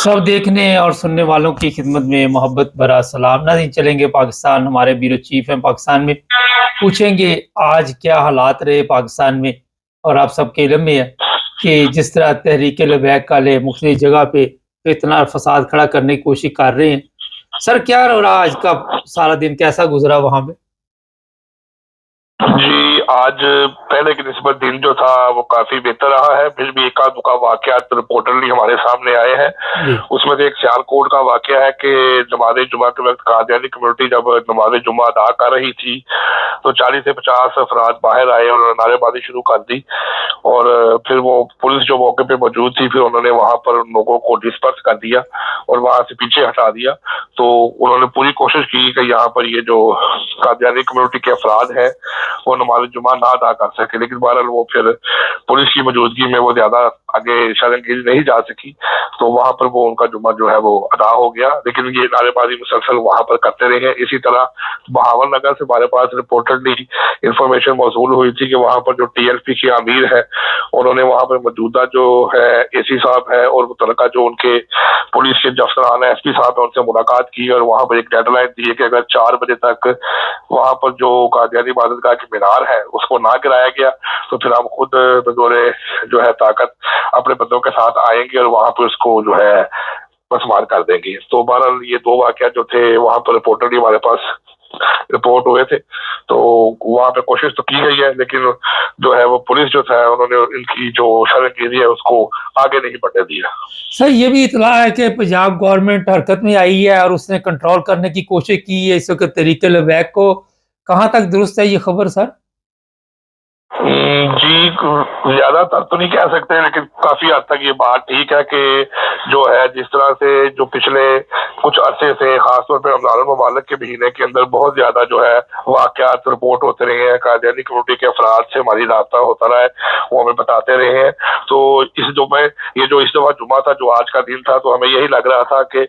सब देखने और सुनने वालों की खिदमत में मोहब्बत भरा सलाम। नाज़रीन, चलेंगे पाकिस्तान, हमारे ब्यूरो चीफ हैं पाकिस्तान में, पूछेंगे आज क्या हालात रहे पाकिस्तान में। और आप सबके इल्म में है कि जिस तरह तहरीक लबैक वाले मुख्तलिफ जगह पे इतना फसाद खड़ा करने की कोशिश कर रहे हैं। सर, क्या रहा आज का सारा दिन, कैसा गुजरा वहाँ पे? जी, आज पहले की निस्बत दिन जो था वो काफी बेहतर रहा है। फिर भी एका दुका वाकयात रिपोर्टरली हमारे सामने आए हैं। उसमें से एक सियालकोट का वाकया है कि नमाज जुमा के वक्त कादियानी कम्युनिटी जब नमाज जुमा अदा कर रही थी तो 40 से 50 अफराद बाहर आए और नारेबाजी शुरू कर दी। और फिर वो पुलिस जो मौके पे मौजूद थी, फिर उन्होंने वहां पर लोगों को डिस्पर्स कर दिया और वहां से पीछे हटा दिया। तो उन्होंने पूरी कोशिश की कि यहाँ पर ये जो कादियानी कम्युनिटी के अफराद हैं वो नमाज जुमा ना अदा कर सके, लेकिन बहरहाल वो फिर पुलिस की मौजूदगी में वो ज्यादा आगे शरणगीरी नहीं जा सकी, तो वहां पर वो उनका जुमा जो है वो अदा हो गया। लेकिन ये नारेबाजी मुसलसल वहां पर करते रहे। इसी तरह बहावल नगर से हमारे पास रिपोर्टेडली इंफॉर्मेशन मौसूल हुई थी कि वहां पर जो टीएलपी के अमीर है उन्होंने वहां पर मौजूदा जो है एसी साहब है और मुतलका जो उनके पुलिस के अफसरान है एसपी साहब है उनसे मुलाकात की और वहां पर एक डेडलाइन दी है कि अगर 4 बजे तक वहां पर जो कादियानी इबादतगाह की मीनार है उसको ना गिराया गया तो फिर हम खुद बदौरे जो है ताकत अपने बंदों के साथ आएंगे और वहां पर उसको जो है बसमार कर देंगे। तो बहरहाल ये 2 वाकया जो थे वहां पर रिपोर्टरली हमारे पास रिपोर्ट हुए थे। तो वहां पे कोशिश तो की गई है, लेकिन जो है वो पुलिस जो था उन्होंने इनकी जो शरणगीरी है उसको आगे नहीं बढ़ने दिया। सर, ये भी इतला है कि पंजाब गवर्नमेंट हरकत में आई है और उसने कंट्रोल करने की कोशिश की है इस वक्त तहरीक लबैक को। कहाँ तक दुरुस्त है ये खबर सर? जी, ज्यादातर तो नहीं कह सकते, लेकिन काफी हद तक ये बात ठीक है कि जो है जिस तरह से जो पिछले कुछ अरसे से खासतौर पर रमजान मुबारक के महीने के अंदर बहुत ज्यादा जो है वाकयात रिपोर्ट होते रहे हैं, कादियानी कम्युनिटी के अफराद से हमारी राब्ता होता रहा है, वो हमें बताते रहे हैं। तो इस दफा जुमा था जो आज का दिन था, तो हमें यही लग रहा था कि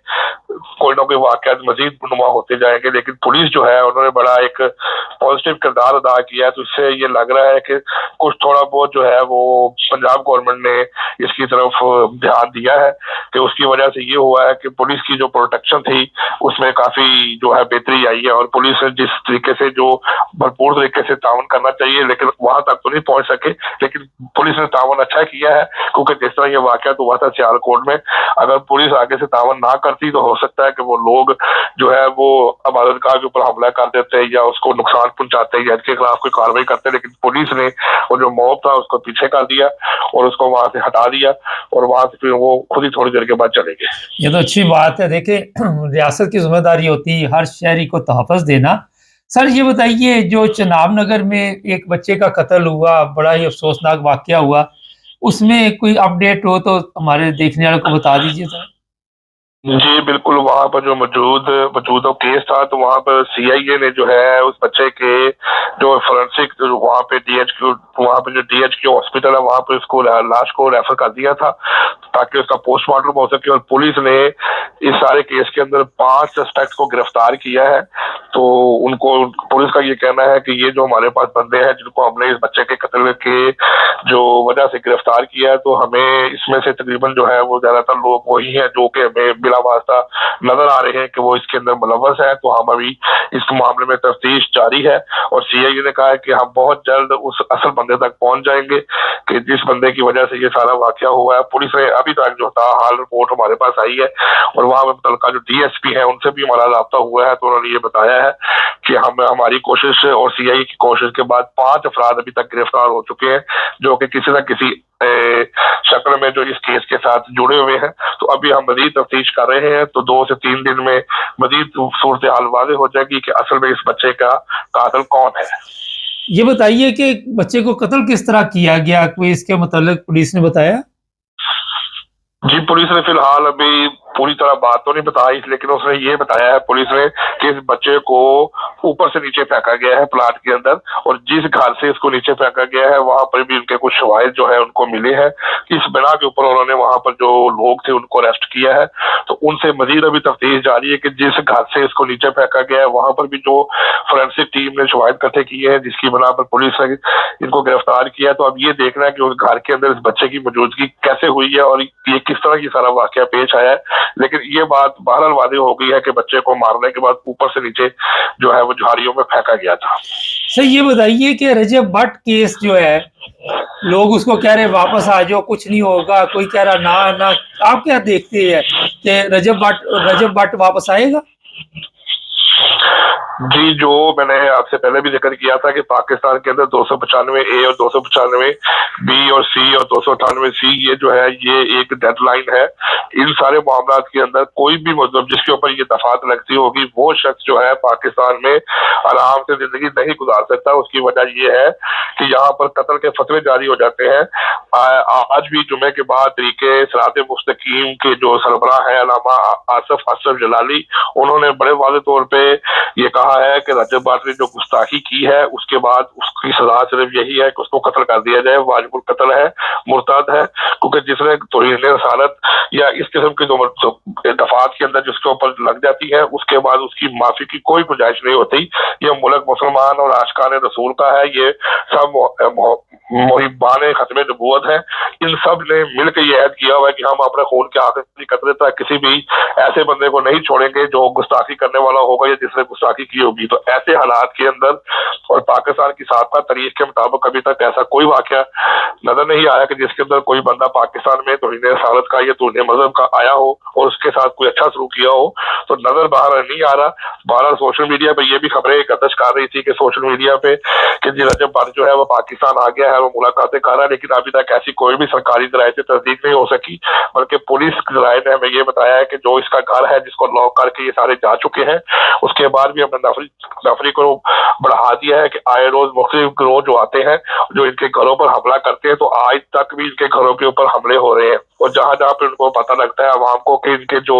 कोई ना कोई वाकयात मजीद नुमा होते जाएंगे, लेकिन पुलिस जो है उन्होंने बड़ा एक पॉजिटिव किरदार अदा किया है। तो इससे ये लग रहा है कि कुछ थोड़ा बहुत जो है वो पंजाब गवर्नमेंट ने इसकी तरफ ध्यान दिया है कि उसकी वजह से ये हुआ है कि पुलिस की जो प्रोटेक्शन थी उसमें काफी जो है बेहतरी आई है और पुलिस ने जिस तरीके से जो भरपूर तरीके से तावन करना चाहिए लेकिन वहां तक तो नहीं पहुंच सके, लेकिन पुलिस ने तावन अच्छा किया है। क्योंकि जिस तरह ये वाकया हुआ था सियालकोट में, अगर पुलिस आगे से तावन ना करती तो हो सकता है कि वो लोग जो है वो इबादतगाह के ऊपर हमला कर देते या उसको नुकसान पहुंचाते या इसके खिलाफ कोई कार्रवाई करते, लेकिन पुलिस ने वो जो मॉब था उसको पीछे कर दिया और उसको वहां से हटा दिया और वहां से फिर वो खुद ही थोड़ी देर के बाद चले गए। ये तो अच्छी बात है। देखिए, रियासत की जिम्मेदारी होती है हर शहरी को तहफ़्फ़ुज़ देना। सर, ये बताइए, जो चनाब नगर में एक बच्चे का कत्ल हुआ, बड़ा ही अफसोसनाक वाकया हुआ, उसमें कोई अपडेट हो तो हमारे देखने वालों को बता दीजिए सर। जी बिल्कुल, वहाँ पर जो मौजूदा केस था तो वहाँ पर सीआईए ने जो है उस बच्चे के जो फोरेंसिक वहाँ पे डीएचक्यू हॉस्पिटल है वहाँ पे उसको लाश को रेफर कर दिया था ताकि उसका पोस्टमार्टम हो सके। और पुलिस ने इस सारे केस के अंदर 5 सस्पेक्ट को गिरफ्तार किया है। तो उनको पुलिस का ये कहना है कि ये जो हमारे पास बंदे हैं जिनको हमने इस बच्चे के कत्ल के जो वजह से गिरफ्तार किया है, तो हमें इसमें से तकरीबन जो है वो ज्यादातर लोग वही हैं जो कि हमें बिला वास्ता नजर आ रहे हैं कि वो इसके अंदर मुलव्वस है। तो हम अभी इस मामले में तफ्तीश जारी है और सीआईए ने कहा है कि हम बहुत जल्द उस असल बंदे तक पहुंच जाएंगे कि जिस बंदे की वजह से ये सारा वाकया हुआ है। पुलिस ने अभी तक जो था हाल रिपोर्ट हमारे पास आई है और वहां में मुतल्लिका जो डीएसपी है उनसे भी हमारा राब्ता हुआ है, तो उन्होंने ये बताया है कि हमारी कोशिश और सीआईए की कोशिश के बाद 5 अफराद अभी तक गिरफ्तार हो चुके हैं जो कि किसी न किसी शक्ल में जो इस केस के साथ जुड़े हुए हैं। तो अभी हम मजीद तफ्तीश कर रहे हैं, तो 2 से 3 दिन में मजीद सूरत हाल वाज़ेह हो जाएगी कि असल में इस बच्चे का कातिल कौन है। ये बताइए कि बच्चे को कत्ल किस तरह किया गया, कोई इसके मुतालिक पुलिस ने बताया? जी, पुलिस ने फिलहाल अभी पूरी तरह बात तो नहीं बताई, लेकिन उसने ये बताया है पुलिस ने कि इस बच्चे को ऊपर से नीचे फेंका गया है प्लाट के अंदर और जिस घर से इसको नीचे फेंका गया है वहां पर भी उनके कुछ शवाहिद जो है उनको मिले हैं। इस बिना के ऊपर उन्होंने वहां पर जो लोग थे उनको अरेस्ट किया है। तो उनसे मजीद अभी तफ्तीश जारी है कि जिस घर से इसको नीचे फेंका गया है वहां पर भी जो फोरेंसिक टीम ने शवाहिद इकट्ठे किए हैं जिसकी बिना पर पुलिस ने इनको गिरफ्तार किया। तो अब ये देखना है कि उस घर के अंदर इस बच्चे की मौजूदगी कैसे हुई है और ये किस तरह की सारा वाकया पेश आया है, लेकिन ये बात बहरहाल वादी हो गई है कि बच्चे को मारने के बाद ऊपर से नीचे जो है वो झाड़ियों में फेंका गया था। सर ये बताइए कि रजब भट्ट केस जो है, लोग उसको कह रहे वापस आ जाओ, कुछ नहीं होगा, कोई कह रहा ना ना, आप क्या देखते हैं कि रजब भट्ट वापस आएगा? जी, जो मैंने आपसे पहले भी जिक्र किया था कि पाकिस्तान के अंदर 295A और 295B और C और 298C ये जो है ये एक डेडलाइन है। इन सारे मामलात के अंदर कोई भी मतलब जिसके ऊपर ये दफात लगती होगी वो शख्स जो है पाकिस्तान में आराम से जिंदगी नहीं गुजार सकता। उसकी वजह ये है कि यहाँ पर कत्ल के फतवे जारी हो जाते हैं। आज भी जुमे के बाद तरीके सिरात मुस्तकीम के जो सरबराह है अल्लामा आसिफ अशरफ जलाली, उन्होंने बड़े वाज़ेह तौर पे ये कहा है कि रजब भट्ट ने जो गुस्ताखी की है उसके बाद उसकी सजा सिर्फ यही है कि उसको कत्ल कर दिया जाए। वाजिबुल कत्ल है, मुर्तद है, क्योंकि जिसने तौहीन रसालत या इस किस्म की जो दफात के अंदर जिसके ऊपर लग जाती है उसके बाद उसकी माफी की कोई गुंजाइश नहीं होती। ये मुल्क मुसलमान और आशिकान रसूल का है, ये सब मुहिब्बान खत्म नबूवत है। इन सब ने मिलकर ये ऐद किया हुआ है कि हम अपने खून के आखिरी कतरे तक किसी भी ऐसे बंदे को नहीं छोड़ेंगे जो गुस्ताखी करने वाला होगा या जिसने गुस्ताखी की होगी। तो ऐसे हालात के अंदर और पाकिस्तान की साबका तारीख के मुताबिक अभी तक ऐसा कोई वाकया नजर नहीं आया कि जिसके अंदर कोई बंदा पाकिस्तान में तौहीन रसालत का या तौहीन मजहब का आया हो और उसके साथ कोई अच्छा सलूक किया हो। तो नजर बाहर नहीं आ रहा। बहरहाल सोशल मीडिया पे ये भी खबरें गर्दिश कर रही थी कि सोशल मीडिया पे कि रजब भट्ट जो है वो पाकिस्तान आ गया है, वो मुलाकातें कर रहा है, लेकिन अभी तक ऐसी कोई भी सरकारी जराये से तस्दीक नहीं हो सकी। बल्कि पुलिस जराये ने हमें ये बताया है कि जो इसका घर है जिसको लॉक करके ये सारे जा चुके हैं, उसके बाद भी हमने नफरी को बढ़ा दिया है कि आए रोज मुख्तलिफ गिरोह जो आते हैं जो इनके घरों पर हमला करते हैं, तो आज तक भी इनके घरों के ऊपर हमले हो रहे हैं। और जहां जहां पे उनको पता लगता है अवाम को कि इनके जो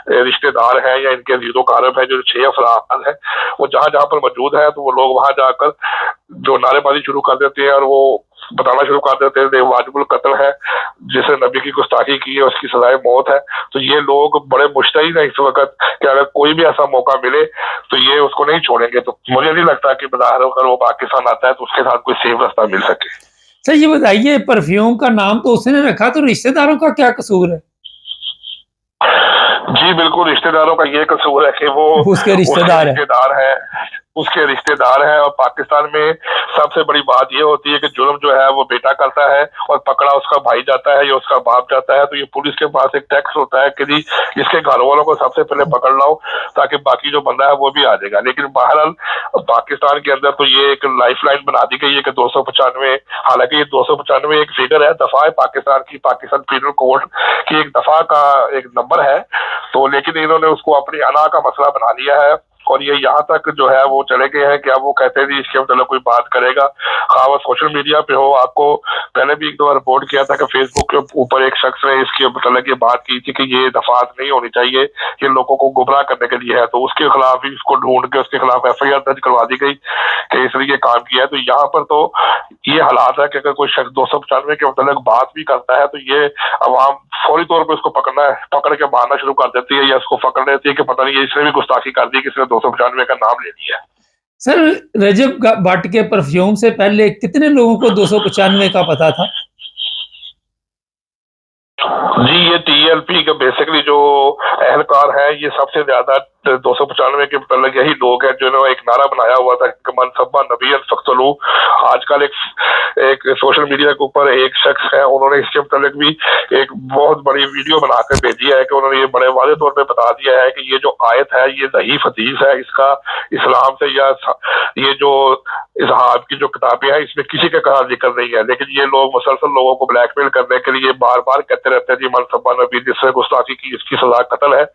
रिश्तेदार हैं या इनके जीरो कारब है जो 6 अफराद हैं वो जहां जहां पर मौजूद है, तो वो लोग वहां जाकर जो नारेबाजी शुरू कर देते हैं और वो बताना शुरू कर देते हैं वाजिबुल कत्ल है, जिसे नबी की गुस्ताखी की है उसकी सजाए मौत है। तो ये लोग बड़े मुश्तहिद हैं इस वक्त कि अगर कोई भी ऐसा मौका मिले तो ये उसको नहीं छोड़ेंगे। तो मुझे नहीं लगता कि बाहर होकर वो पाकिस्तान आता है तो उसके साथ कोई सेफ रास्ता मिल सके। सर ये बताइए, परफ्यूम का नाम तो उसने रखा, तो रिश्तेदारों का क्या कसूर है? जी बिल्कुल, रिश्तेदारों का ये कसूर है कि वो उसके रिश्तेदार है, उसके रिश्तेदार हैं। और पाकिस्तान में सबसे बड़ी बात ये होती है कि जुर्म जो है वो बेटा करता है और पकड़ा उसका भाई जाता है या उसका बाप जाता है, तो ये पुलिस के पास एक टैक्स होता है कि जी इसके घर वालों को सबसे पहले पकड़ लाओ ताकि बाकी जो बंदा है वो भी आ जाएगा। लेकिन बहरहाल पाकिस्तान के अंदर तो ये एक लाइफ लाइन बना दी गई है कि 295, हालांकि ये 295 एक फिगर है, दफा है पाकिस्तान की, पाकिस्तान पीनल कोड की एक दफा का एक नंबर है। तो लेकिन इन्होंने उसको अपनी अना का मसला बना लिया है और ये यहाँ तक जो है वो चले गए हैं कि अब वो कहते हैं इसके मतलब कोई बात करेगा, खावा सोशल मीडिया पे हो। आपको पहले भी एक दो रिपोर्ट किया था कि फेसबुक के ऊपर एक शख्स ने इसके मतलब ये बात की थी कि ये दफात नहीं होनी चाहिए, ये लोगों को गुमराह करने के लिए है, तो उसके खिलाफ ही इसको ढूंढ के उसके खिलाफ FIR दर्ज करवा दी गई कि इसने ये काम किया है। तो यहाँ पर तो ये हालात है कि अगर कोई शख्स 295 के मतलब बात भी करता है तो ये अवाम फौरी तौर पर उसको पकड़ के मारना शुरू कर देती है या उसको पकड़ लेती है कि पता नहीं इसने भी गुस्ताखी कर दी, किसी ने 295 का नाम ले लिया। सर रजब भट्ट के परफ्यूम से पहले कितने लोगों को 295 का पता था? जी ये TLP का बेसिकली जो एहलकार है ये सबसे ज्यादा 295 के मतलब यही लोग हैं जिन्होंने एक नारा बनाया हुआ था कि मनसब्बा नबी फख्तलू। आजकल एक सोशल मीडिया के ऊपर एक शख्स है, उन्होंने इसके मतलब भी एक बहुत बड़ी वीडियो बनाकर भेजी है कि उन्होंने ये बड़े वाज़ेह तौर पे बता दिया है कि ये जो आयत है ये दईफ हदीस है, इसका इस्लाम से या ये जो इज़हाब की जो किताबें हैं इसमें किसी का कहा जिक्र नहीं है। लेकिन ये लोग मुसलसल लोगों को ब्लैकमेल करने के लिए बार बार कहते रहते हैं जी मनसब्बा नबी जिससे गुस्ताखी की इसकी सजा कत्ल है।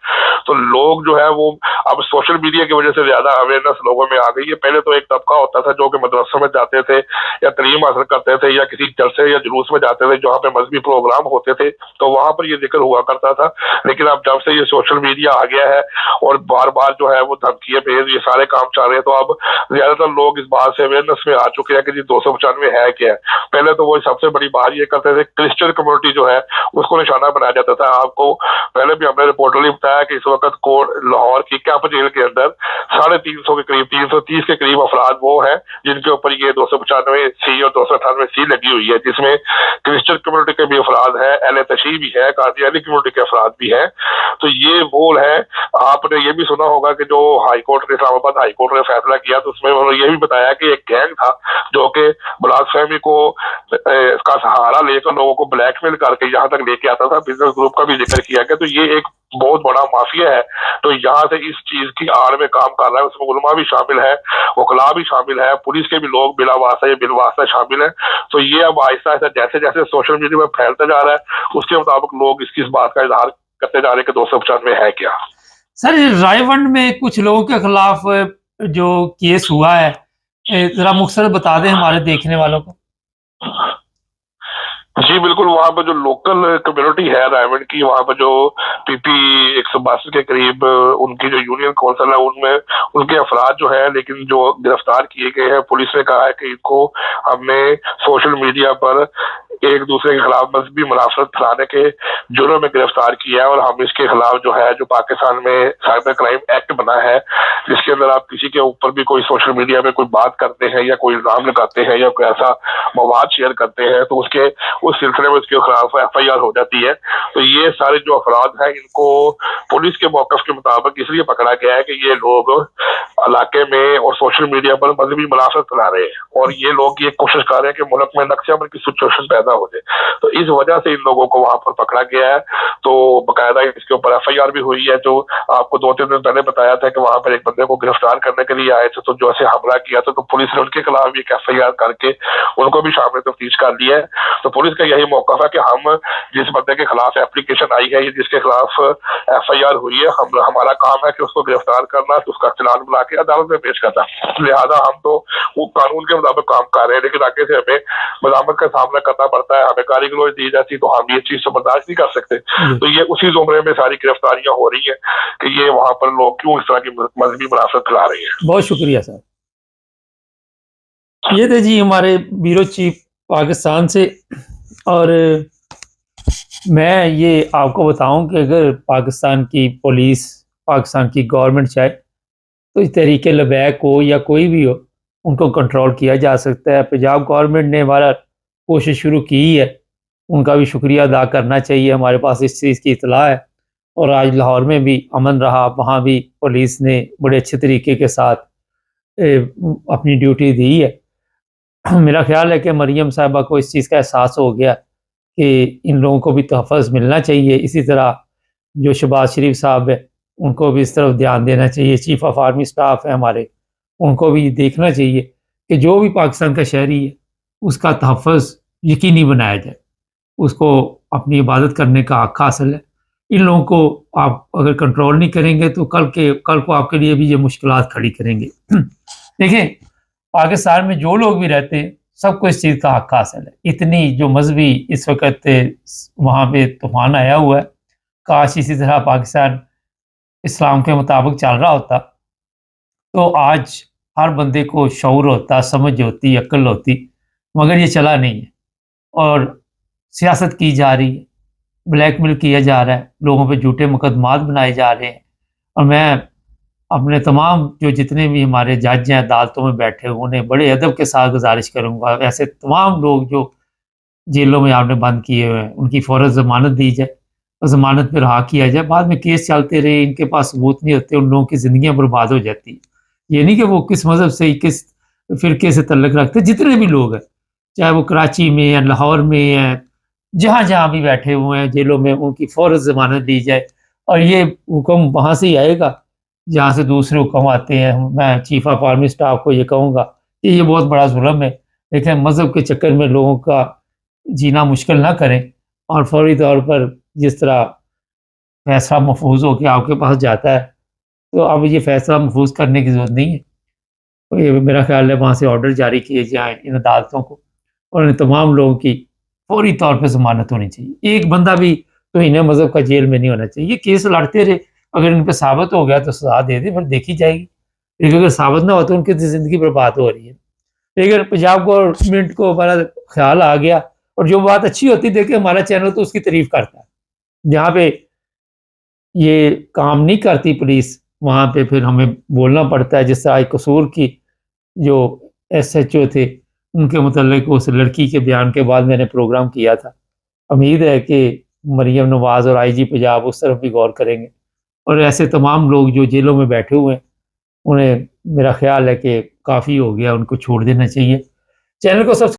तो लोग जो है वो अब सोशल मीडिया की वजह से ज्यादा अवेयरनेस लोगों में आ गई है। पहले तो एक तबका होता था जो कि मदरसों में जाते थे या तालीम हासिल करते थे या किसी जलसे या जुलूस में जाते थे जहाँ पे मजहबी प्रोग्राम होते थे, तो वहां पर ये जिक्र हुआ करता था। लेकिन अब जब से ये सोशल मीडिया आ गया है और बार बार जो है वो धमकियां भेज ये सारे काम चल रहे हैं, तो अब ज्यादातर लोग इस बात से अवेयरनेस में आ चुके हैं कि जी 295 है क्या है। पहले तो वो सबसे बड़ी बात ये करते थे क्रिश्चियन कम्युनिटी जो है उसको निशाना बनाया जाता था। आपको पहले भी हमने रिपोर्टली बताया कि इस वक्त लाहौर की कैंप जेल के अंदर 350 के करीब 330 के करीब अफराद वो हैं जिनके ऊपर ये 295C और 298C लगी हुई है, जिसमें क्रिश्चियन कम्युनिटी के भी अफराद हैं, अहले तशरीह भी है, कादियानी कम्युनिटी के अफराद भी हैं। तो ये वो है। आपने ये भी सुना होगा कि जो हाईकोर्ट ने, इस्लामाबाद हाईकोर्ट ने फैसला किया तो उसमें उन्होंने ये भी बताया कि एक गैंग था जो कि ब्लास्फेमी को का सहारा लेकर लोगों को ब्लैकमेल करके यहाँ तक लेके आता था। बिजनेस ग्रुप का भी जिक्र किया गया। तो ये एक बहुत बड़ा माफिया है। तो यहाँ से इस चीज की आड़ में काम कर रहा है। उसमें उलमा भी शामिल है, वकला भी शामिल है, पुलिस के भी लोग बिला वास्ता या बिल वास्ता शामिल है। तो ये अब आहिस्ता आहिस्ता जैसे जैसे सोशल मीडिया में फैलता जा रहा है उसके मुताबिक लोग इस बात का इजहार करते जा रहे हैं कि 295 है क्या। सर, रायवंड में कुछ लोगों के खिलाफ जो केस हुआ है, जरा मुख्तसर बता दें हमारे देखने वालों को। जी बिल्कुल, वहाँ पर जो लोकल कम्युनिटी है रायवंड की, वहाँ पर जो PP 162 के करीब उनकी जो यूनियन काउंसिल है उनमें उनके अफराद जो है, लेकिन जो गिरफ्तार किए गए हैं, पुलिस ने कहा है कि इनको हमने सोशल मीडिया पर एक दूसरे के खिलाफ मजहबी मुनाफरत फैलाने के जुर्म में गिरफ्तार किया है। और हम इसके खिलाफ जो है, जो पाकिस्तान में साइबर क्राइम एक्ट बना है जिसके अंदर आप किसी के ऊपर भी कोई सोशल मीडिया में कोई बात करते हैं या कोई इल्जाम लगाते हैं या कोई ऐसा मवाद शेयर करते हैं तो उसके उस सिलसिले में उसके खिलाफ FIR हो जाती है। तो ये सारे जो अफराद हैं इनको पुलिस के मौक़िफ़ के मुताबिक इसलिए पकड़ा गया है कि ये लोग इलाके में और सोशल मीडिया पर मजहबी मुनाफरत फैला रहे हैं और ये लोग ये कोशिश कर रहे हैं कि मुल्क में नक्शे अमल की सिचुएशन पैदा हो जाए। तो इस वजह से इन लोगों को वहां पर पकड़ा गया है। तो बाकायदा इसके ऊपर FIR भी हुई है। जो आपको 2-3 दिन पहले बताया था कि वहां पर एक बंदे को गिरफ्तार करने के लिए आए थे, तो जो ऐसे हमला किया था तो पुलिस ने उनके खिलाफ भी एक FIR करके उनको भी शामिल तफ्तीश कर लिया है। तो पुलिस का यही मौका है कि हम जिस बंदे के खिलाफ एप्लीकेशन आई है, जिसके खिलाफ FIR हुई है, हमारा काम है कि उसको गिरफ्तार करना, तो उसका चालान बना के अदालत में पेश करना। लिहाजा हम तो वो कानून के मुताबिक काम कर रहे हैं, लेकिन आगे से हमें मज़ामत का सामना करना पड़ता है, हमें गाली गलौज दी जाती, तो हम ये चीज से बर्दाश्त नहीं कर सकते। तो ये उसी जुमरे में सारी गिरफ्तारियां हो रही हैं कि ये वहां पर लोग क्यों इस तरह की मजहबी मुनाफरत फैला रही है। बहुत शुक्रिया सर। ये थे जी हमारे ब्यूरो चीफ पाकिस्तान से। और मैं ये आपको बताऊं कि अगर पाकिस्तान की पुलिस, पाकिस्तान की गवर्नमेंट चाहे तो इस तरीके लबैक हो या कोई भी हो, उनको कंट्रोल किया जा सकता है। पंजाब गवर्नमेंट ने हमारा कोशिश शुरू की है, उनका भी शुक्रिया अदा करना चाहिए। हमारे पास इस चीज़ की इतला है और आज लाहौर में भी अमन रहा, वहाँ भी पुलिस ने बड़े अच्छे तरीके के साथ अपनी ड्यूटी दी है। मेरा ख्याल है कि मरियम साहिबा को इस चीज़ का एहसास हो गया कि इन लोगों को भी तहफ़्फ़ुज़ मिलना चाहिए। इसी तरह जो शहबाज शरीफ साहब है उनको भी इस तरफ ध्यान देना चाहिए। चीफ ऑफ आर्मी स्टाफ है हमारे, उनको भी देखना चाहिए कि जो भी पाकिस्तान का शहरी है उसका तहफ़्फ़ुज़ यकीनी बनाया जाए, उसको अपनी इबादत करने का हक़ हासिल है। इन लोगों को आप अगर कंट्रोल नहीं करेंगे तो कल को आपके लिए भी ये मुश्किलात खड़ी करेंगे। देखें, पाकिस्तान में जो लोग भी रहते हैं सबको इस चीज़ का हक़ हासिल है। इतनी जो मजहबी इस वक्त वहाँ पे तूफ़ान आया हुआ है, काश इसी तरह पाकिस्तान इस्लाम के मुताबिक चल रहा होता तो आज हर बंदे को शऊर होता, समझ होती, अक्ल होती, मगर ये चला नहीं है। और सियासत की जा रही है, ब्लैकमेल किया जा रहा है, लोगों पे झूठे मुकदमात बनाए जा रहे हैं। और मैं अपने तमाम जो जितने भी हमारे जज हैं अदालतों में बैठे हुए उन्हें बड़े अदब के साथ गुजारिश करूँगा, ऐसे तमाम लोग जो जेलों में आपने बंद किए हुए हैं उनकी फ़ौरन ज़मानत दी जाए और ज़मानत पर रहा किया जाए। बाद में केस चलते रहे, इनके पास सबूत नहीं होते, उन लोगों की ज़िंदगियाँ बर्बाद हो जाती हैं। ये नहीं कि वो किस मज़हब से, किस फ़िरके से तल्लुक़ रखते, जितने भी लोग हैं, चाहे वो कराची में या लाहौर में या जहाँ जहाँ भी बैठे हुए हैं जेलों में, उनकी फ़ौरन ज़मानत दी जाए। और ये हुक्म वहाँ से ही आएगा जहाँ से दूसरे हुक्म आते हैं। मैं चीफ ऑफ आर्मी स्टाफ को ये कहूँगा कि ये बहुत बड़ा जुल्म है। देखें, मज़हब के चक्कर में लोगों का जीना मुश्किल ना करें और फौरी तौर पर जिस तरह फैसला महफूज हो के आपके पास जाता है तो अब ये फैसला महफूज करने की ज़रूरत नहीं है। तो ये मेरा ख्याल है वहाँ से ऑर्डर जारी किए जाएँ इन अदालतों को और इन तमाम लोगों की फौरी तौर पर ज़मानत होनी चाहिए। एक बंदा भी तो इन्हें मज़हब का जेल में नहीं होना चाहिए। ये केस लड़ते रहे, अगर इन पर साबित हो गया तो सजा दे दे, फिर देखी जाएगी। लेकिन अगर साबित ना हो तो उनकी ज़िंदगी बर्बाद हो रही है। लेकिन पंजाब गवर्नमेंट को हमारा ख्याल आ गया और जो बात अच्छी होती, देखिए हमारा चैनल तो उसकी तारीफ करता है। जहाँ पे یہ کام نہیں کرتی پولیس وہاں پہ پھر ہمیں بولنا پڑتا ہے. جس طرح قصور کی جو ایس ایچ او تھے ان کے متعلق اس لڑکی کے بیان کے بعد میں نے پروگرام کیا تھا. امید ہے کہ مریم نواز اور آئی جی پنجاب اس طرف بھی غور کریں گے, اور ایسے تمام لوگ جو جیلوں میں بیٹھے ہوئے ہیں انہیں میرا خیال ہے کہ کافی ہو گیا, ان کو چھوڑ دینا چاہیے. چینل کو سبسکرائب